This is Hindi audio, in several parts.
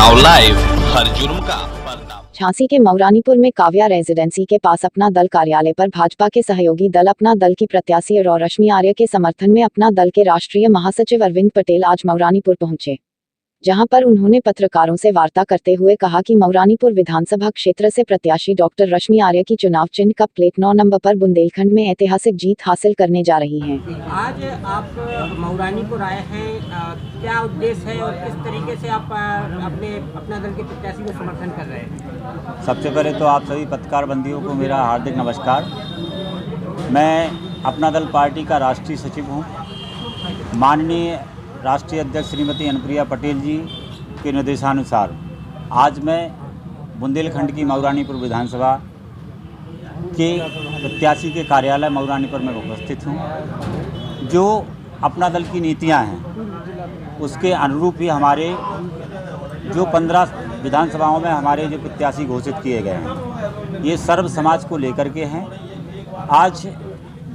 नाउ लाइव, हर जुर्म का पर्दा। झांसी के मऊरानीपुर में काव्या रेजिडेंसी के पास अपना दल कार्यालय पर भाजपा के सहयोगी दल अपना दल की प्रत्याशी और रश्मि आर्य के समर्थन में अपना दल के राष्ट्रीय महासचिव अरविंद पटेल आज मऊरानीपुर पहुंचे, जहां पर उन्होंने पत्रकारों से वार्ता करते हुए कहा कि मऊरानीपुर विधानसभा क्षेत्र से प्रत्याशी डॉक्टर रश्मि आर्य की चुनाव चिन्ह का प्लेट 9 नंबर पर बुंदेलखंड में ऐतिहासिक जीत हासिल करने जा रही हैं। आज आप मऊरानीपुर आए हैं, क्या उद्देश्य है और किस तरीके से आप अपना दल के प्रत्याशी को समर्थन कर रहे हैं? सबसे पहले तो आप सभी पत्रकार बंधुओं को मेरा हार्दिक नमस्कार। मैं अपना दल पार्टी का राष्ट्रीय सचिव हूँ। माननीय राष्ट्रीय अध्यक्ष श्रीमती अनुप्रिया पटेल जी के निर्देशानुसार आज मैं बुंदेलखंड की मऊरानीपुर विधानसभा के प्रत्याशी के कार्यालय मऊरानीपुर में उपस्थित हूँ। जो अपना दल की नीतियाँ हैं उसके अनुरूप ही हमारे जो 15 विधानसभाओं में हमारे जो प्रत्याशी घोषित किए गए हैं ये सर्व समाज को लेकर के हैं। आज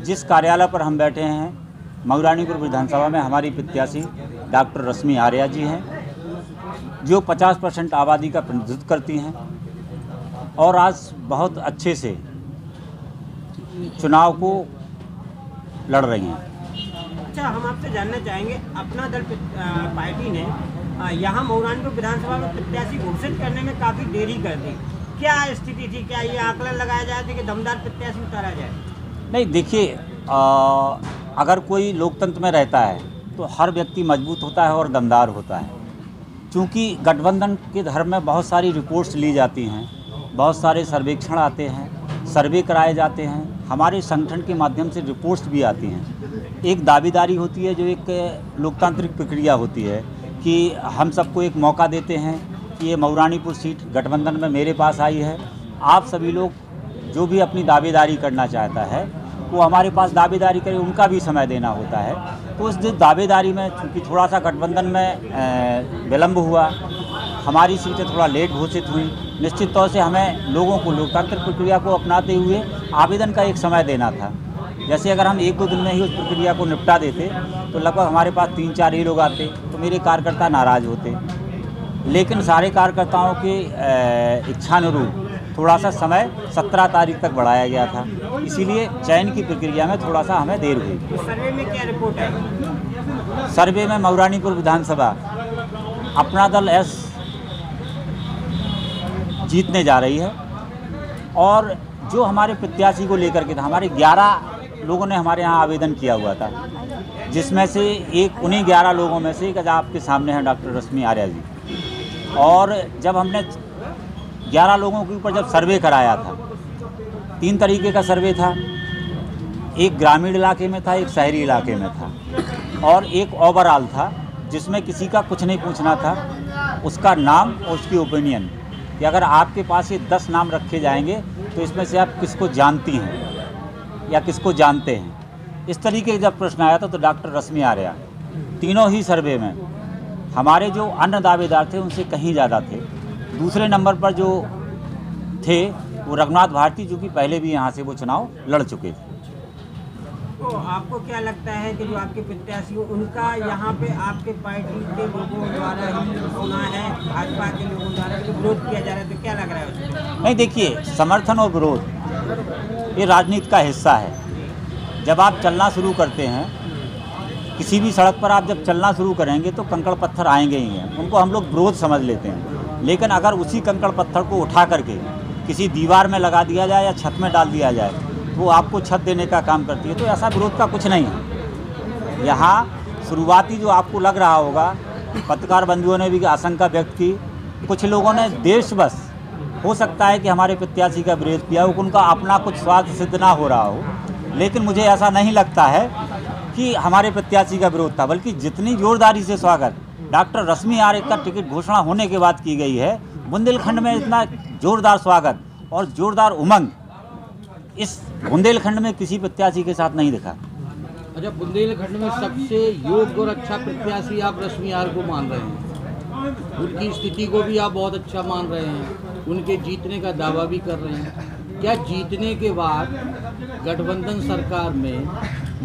जिस कार्यालय पर हम बैठे हैं मऊरानीपुर विधानसभा में हमारी प्रत्याशी डॉक्टर रश्मि आर्य जी हैं, जो 50% आबादी का प्रतिनिधित्व करती हैं और आज बहुत अच्छे से चुनाव को लड़ रही हैं। अच्छा, हम आपसे जानना चाहेंगे, अपना दल पार्टी ने यहाँ मऊरानीपुर विधानसभा में प्रत्याशी घोषित करने में काफ़ी देरी कर दी। क्या स्थिति थी? क्या ये आकलन लगाया जाए थे कि दमदार प्रत्याशी उतारा जाए? नहीं, देखिए, अगर कोई लोकतंत्र में रहता है तो हर व्यक्ति मजबूत होता है और दमदार होता है। क्योंकि गठबंधन के धर्म में बहुत सारी रिपोर्ट्स ली जाती हैं, बहुत सारे सर्वेक्षण आते हैं, सर्वे कराए जाते हैं, हमारे संगठन के माध्यम से रिपोर्ट्स भी आती हैं। एक दावेदारी होती है जो एक लोकतांत्रिक प्रक्रिया होती है कि हम सबको एक मौका देते हैं कि ये मऊरानीपुर सीट गठबंधन में मेरे पास आई है। आप सभी लोग जो भी अपनी दावेदारी करना चाहता है वो हमारे पास दावेदारी करे, उनका भी समय देना होता है। तो उस दावेदारी में चूँकि थोड़ा सा गठबंधन में विलम्ब हुआ, हमारी सीटें थोड़ा लेट घोषित हुई। निश्चित तौर से हमें लोगों को लोकतांत्रिक प्रक्रिया को अपनाते हुए आवेदन का एक समय देना था। जैसे अगर हम 1-2 दिन में ही उस प्रक्रिया को निपटा देते तो लगभग हमारे पास 3-4 ही लोग आते तो मेरे कार्यकर्ता नाराज़ होते। लेकिन सारे कार्यकर्ताओं की इच्छानुरूप थोड़ा सा समय 17 तारीख तक बढ़ाया गया था, इसीलिए चयन की प्रक्रिया में थोड़ा सा हमें देर हुई। तो सर्वे में क्या रिपोर्ट है? सर्वे में मऊरानीपुर विधानसभा अपना दल एस जीतने जा रही है। और जो हमारे प्रत्याशी को लेकर के था, हमारे 11 लोगों ने हमारे यहाँ आवेदन किया हुआ था, जिसमें से एक उन्हीं 11 लोगों में से एक आपके सामने हैं डॉक्टर रश्मि आर्य जी। और जब हमने 11 लोगों के ऊपर जब सर्वे कराया था, 3 तरीके का सर्वे था। एक ग्रामीण इलाके में था, एक शहरी इलाके में था और एक ओवरऑल था जिसमें किसी का कुछ नहीं पूछना था, उसका नाम और उसकी ओपिनियन कि अगर आपके पास ये 10 नाम रखे जाएंगे तो इसमें से आप किसको जानती हैं या किसको जानते हैं। इस तरीके का जब प्रश्न आया था तो डॉक्टर रश्मि आर्य तीनों ही सर्वे में हमारे जो अन्य दावेदार थे उनसे कहीं ज़्यादा थे। दूसरे नंबर पर जो थे वो रघुनाथ भारती, जो कि पहले भी यहाँ से वो चुनाव लड़ चुके थे। तो आपको क्या लगता है कि जो आपके प्रत्याशी हो उनका यहाँ पे आपके पार्टी के लोगों द्वारा ही होना है, भाजपा के लोगों द्वारा विरोध किया जा रहा है, तो क्या लग रहा है उसमें? नहीं, देखिए, समर्थन और विरोध ये राजनीति का हिस्सा है। जब आप चलना शुरू करते हैं किसी भी सड़क पर, आप जब चलना शुरू करेंगे तो कंकड़ पत्थर आएंगे ही हैं, उनको हम लोग विरोध समझ लेते हैं। लेकिन अगर उसी कंकड़ पत्थर को उठा करके किसी दीवार में लगा दिया जाए या छत में डाल दिया जाए तो वो आपको छत देने का काम करती है। तो ऐसा विरोध का कुछ नहीं है। यहाँ शुरुआती जो आपको लग रहा होगा, पत्रकार बंधुओं ने भी आशंका व्यक्त की, कुछ लोगों ने देशवश हो सकता है कि हमारे प्रत्याशी का विरोध किया हो, उनका अपना कुछ स्वार्थ सिद्ध ना हो रहा हो। लेकिन मुझे ऐसा नहीं लगता है कि हमारे प्रत्याशी का विरोध था, बल्कि जितनी जोरदारी से स्वागत डॉक्टर रश्मि आर्य का टिकट घोषणा होने के बाद की गई है, बुंदेलखंड में इतना जोरदार स्वागत और जोरदार उमंग इस बुंदेलखंड में किसी प्रत्याशी के साथ नहीं दिखा। अच्छा, बुंदेलखंड में सबसे योग्य और अच्छा प्रत्याशी आप रश्मि आर्य को मान रहे हैं, उनकी स्थिति को भी आप बहुत अच्छा मान रहे हैं, उनके जीतने का दावा भी कर रहे हैं। क्या जीतने के बाद गठबंधन सरकार में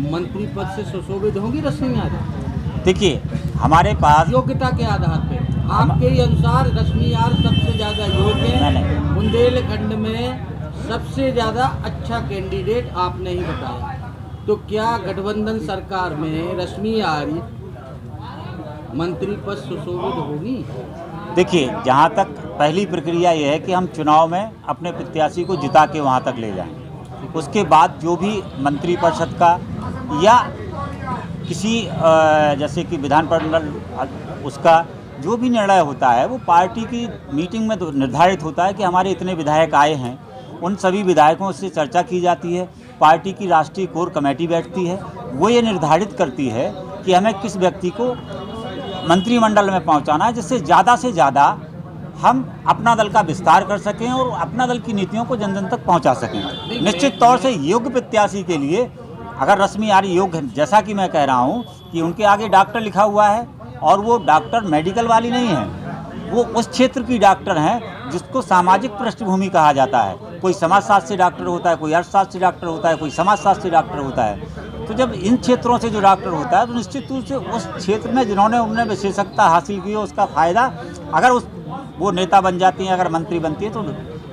मंत्री पद से सुशोभित होंगी रश्मि आर्य? देखिए, हमारे पास योग्यता के आधार पे आपके ही अनुसार रश्मि आर सबसे ज़्यादा योग्य नहीं। है। बुंदेलखंड में सबसे ज़्यादा अच्छा कैंडिडेट आपने ही बताया। तो क्या गठबंधन सरकार में रश्मि आर्य मंत्री पद सुशोभित होगी? देखिए, जहाँ तक पहली प्रक्रिया ये है कि हम चुनाव में अपने प्रत्याशी को जिता के वहाँ तक ले जाएं। उसके बाद जो भी मंत्रिपरिषद का या किसी जैसे कि विधान परिषद उसका जो भी निर्णय होता है वो पार्टी की मीटिंग में तो निर्धारित होता है कि हमारे इतने विधायक आए हैं। उन सभी विधायकों से चर्चा की जाती है। पार्टी की राष्ट्रीय कोर कमेटी बैठती है, वो ये निर्धारित करती है कि हमें किस व्यक्ति को मंत्रिमंडल में पहुंचाना है, जिससे ज़्यादा हम अपना दल का विस्तार कर सकें और अपना दल की नीतियों को जन जन तक पहुंचा सकें। निश्चित तौर से योग्य प्रत्याशी के लिए अगर रश्मि आर्य योग्य, जैसा कि मैं कह रहा हूं कि उनके आगे डॉक्टर लिखा हुआ है और वो डॉक्टर मेडिकल वाली नहीं है, वो उस क्षेत्र की डॉक्टर हैं जिसको सामाजिक पृष्ठभूमि कहा जाता है। कोई समाजशास्त्र से डॉक्टर होता है, कोई अर्थशास्त्र से डॉक्टर होता है, कोई समाजशास्त्र से डॉक्टर होता है। तो जब इन क्षेत्रों से जो डॉक्टर होता है तो निश्चित रूप से उस क्षेत्र में जिन्होंने उन्होंने विशेषज्ञता हासिल की है उसका फ़ायदा, अगर वो नेता बन जाती हैं, अगर मंत्री बनती है तो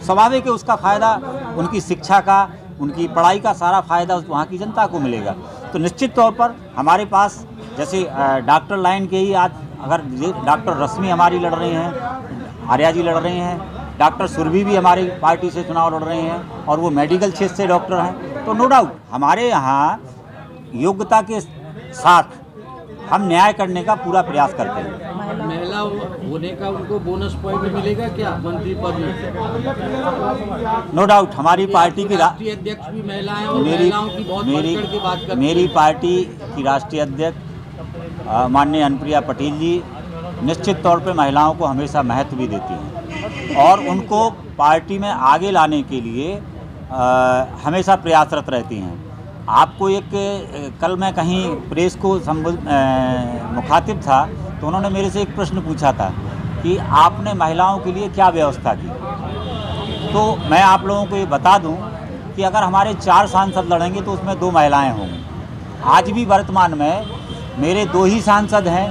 स्वाभाविक है उसका फ़ायदा उनकी शिक्षा का, उनकी पढ़ाई का सारा फ़ायदा वहाँ की जनता को मिलेगा। तो निश्चित तौर पर हमारे पास जैसे डॉक्टर लाइन के ही आज अगर डॉक्टर रश्मि हमारी लड़ रही हैं, आर्या जी लड़ रहे हैं, डॉक्टर सुरभि भी हमारी पार्टी से चुनाव लड़ रहे हैं और वो मेडिकल क्षेत्र से डॉक्टर हैं। तो नो डाउट हमारे यहाँ योग्यता के साथ हम न्याय करने का पूरा प्रयास करते हैं। महिला होने का उनको बोनस पॉइंट मिलेगा क्या मंत्री पद में? नो डाउट हमारी पार्टी की राष्ट्रीय अध्यक्ष भी महिलाएं और महिलाओं की बहुत बढ़ के बात करती हैं। मेरी पार्टी की राष्ट्रीय अध्यक्ष माननीय अनुप्रिया पटेल जी निश्चित तौर पे महिलाओं को हमेशा महत्व भी देती हैं और उनको पार्टी में आगे लाने के लिए हमेशा प्रयासरत रहती हैं। आपको एक कल मैं कहीं प्रेस को मुखातिब था तो उन्होंने मेरे से एक प्रश्न पूछा था कि आपने महिलाओं के लिए क्या व्यवस्था की। तो मैं आप लोगों को ये बता दूं कि अगर हमारे 4 सांसद लड़ेंगे तो उसमें 2 महिलाएं होंगी। आज भी वर्तमान में मेरे 2 ही सांसद हैं,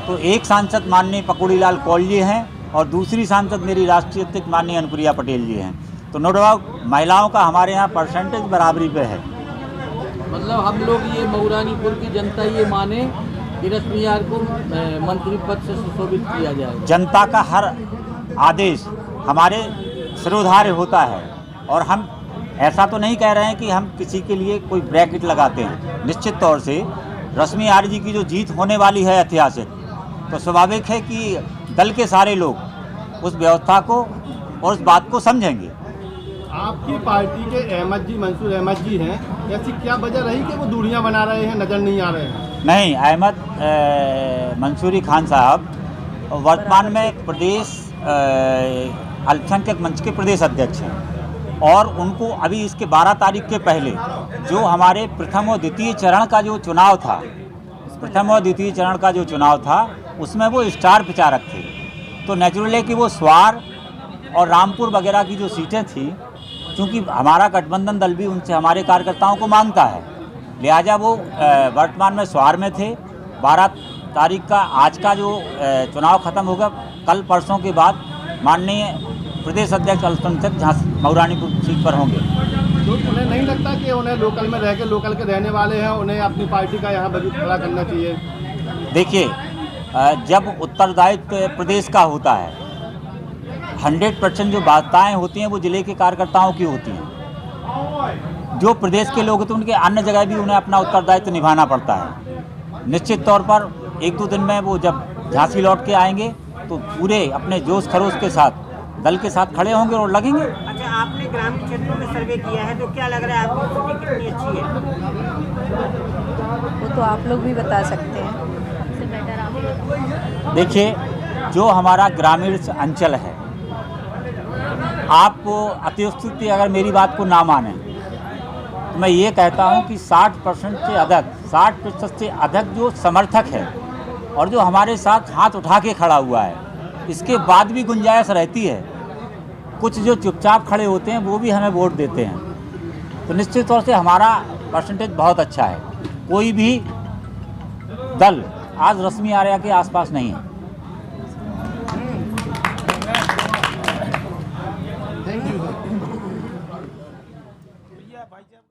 तो एक सांसद माननीय पकौड़ी लाल कौल जी हैं और दूसरी सांसद मेरी राष्ट्रीय अध्यक्ष माननीय अनुप्रिया पटेल जी हैं। तो नो डाउट महिलाओं का हमारे यहाँ परसेंटेज बराबरी पे है। मतलब हम लोग ये मऊरानीपुर की जनता ये माने कि रश्मि आर्य को मंत्री पद से सुशोभित किया जाए। जनता का हर आदेश हमारे सिरोधार्य होता है और हम ऐसा तो नहीं कह रहे हैं कि हम किसी के लिए कोई ब्रैकेट लगाते हैं। निश्चित तौर से रश्मि आर्य जी की जो जीत होने वाली है ऐतिहासिक, तो स्वाभाविक है कि दल के सारे लोग उस व्यवस्था को और उस बात को समझेंगे। आपकी पार्टी के अहमद जी, मंसूर अहमद जी हैं, ऐसी क्या वजह रही कि वो दूरियां बना रहे हैं, नज़र नहीं आ रहे हैं? नहीं, अहमद मंसूरी खान साहब वर्तमान में प्रदेश अल्पसंख्यक मंच के प्रदेश अध्यक्ष हैं और उनको अभी इसके 12 तारीख के पहले जो हमारे प्रथम और द्वितीय चरण का जो चुनाव था, उसमें वो स्टार प्रचारक थे। तो नेचुरल है कि वो स्वार और रामपुर वगैरह की जो सीटें थी, क्योंकि हमारा गठबंधन दल भी उनसे हमारे कार्यकर्ताओं को मांगता है, लिहाजा वो वर्तमान में स्वार में थे। 12 तारीख का आज का जो चुनाव ख़त्म होगा, कल परसों के बाद माननीय प्रदेश अध्यक्ष अल्पसंख्यक जहाँ मऊरानीपुर सीट पर होंगे। तो उन्हें नहीं लगता कि उन्हें लोकल में रह के लोकल के रहने वाले हैं, उन्हें अपनी पार्टी का यहाँ वजूद खड़ा करना चाहिए? देखिए, जब उत्तरदायित्व प्रदेश का होता है, 100% जो बाधाएँ होती हैं वो जिले के कार्यकर्ताओं की होती हैं। जो प्रदेश के लोग होते हैं उनके अन्य जगह भी उन्हें अपना उत्तरदायित्व निभाना पड़ता है। निश्चित तौर पर 1-2 दिन में वो जब झांसी लौट के आएंगे तो पूरे अपने जोश खरोश के साथ दल के साथ खड़े होंगे और लगेंगे। अच्छा, आपने ग्रामीण क्षेत्रों में सर्वे किया है तो क्या लग रहा है आपको स्थिति कितनी अच्छी है? वो तो आप लोग भी बता सकते हैं। देखिए, जो हमारा ग्रामीण अंचल है, आप अतिउक्ति अगर मेरी बात को ना माने तो मैं ये कहता हूँ कि 60% से अधिक जो समर्थक है और जो हमारे साथ हाथ उठा के खड़ा हुआ है, इसके बाद भी गुंजाइश रहती है। कुछ जो चुपचाप खड़े होते हैं वो भी हमें वोट देते हैं। तो निश्चित तौर से हमारा परसेंटेज बहुत अच्छा है। कोई भी दल आज रश्मि आर्या के आसपास नहीं है। भैया भाई साहब